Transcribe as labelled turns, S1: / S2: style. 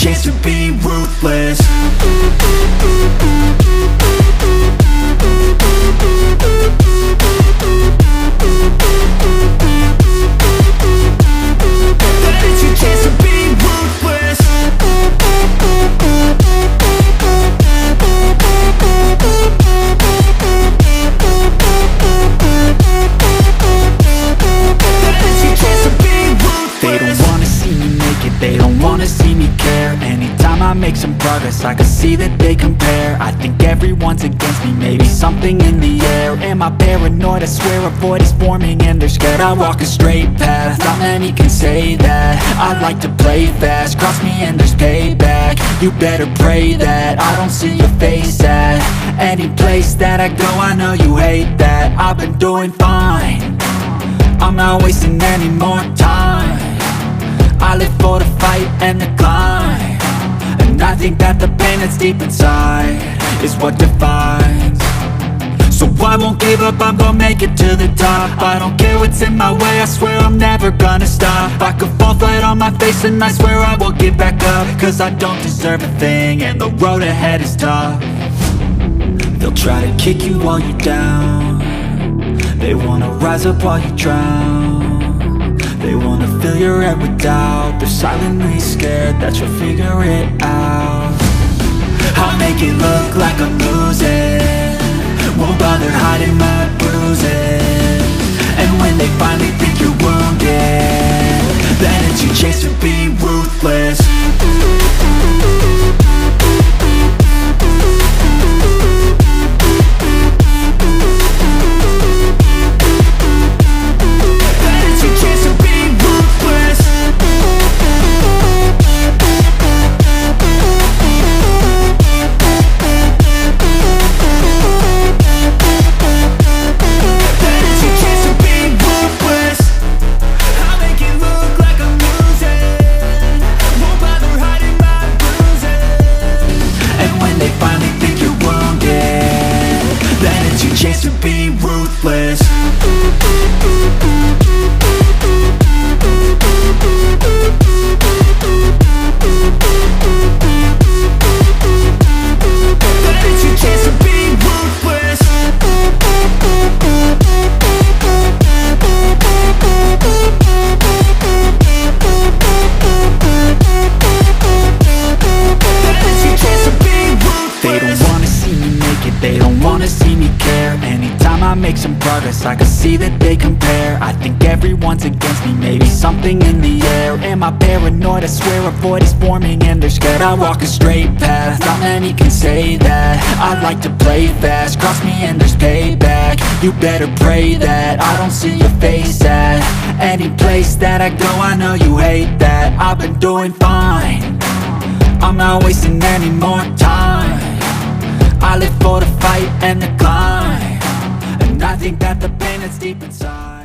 S1: chance to be ruthless. That is your chance to be ruthless. That is your chance to be ruthless. They don't wanna see me make it, they don't wanna see me care. Anytime I make some progress, I can see that they compare. I think everyone's against me, maybe something in the air. Am I paranoid? I swear a void is forming and they're scared. I walk a straight path, not many can say that. I like to play fast, cross me and there's payback. You better pray that I don't see your face at any place that I go. I know you hate that. I've been doing fine, I'm not wasting any more time. I live for the fight and the climb, and I think that the pain that's deep inside is what defines. So I won't give up, I'm gonna make it to the top. I don't care what's in my way, I swear I'm never gonna stop. I could fall flat on my face and I swear I will get back up, cause I don't deserve a thing and the road ahead is tough. They'll try to kick you while you're down, they wanna rise up while you drown. They wanna fill your head with doubt, they're silently scared that you'll figure it out. I'll make it look like I'm losing, won't bother hiding my bruises. And when they finally think you're wounded, then it's your chance to be ruthless. Chance to be ruthless. That is your chance to be ruthless. That is your chance to be ruthless. They don't wanna see me make it, they don't wanna see me care. Anytime I make some progress, I can see that they compare. I think everyone's against me, maybe something in the air. Am I paranoid? I swear a void is forming and they're scared. I walk a straight path, not many can say that. I like to play fast, cross me and there's payback. You better pray that I don't see your face at any place that I go. I know you hate that. I've been doing fine, I'm not wasting any more time. I live for the fight and the climb, and I think that the pain that's deep inside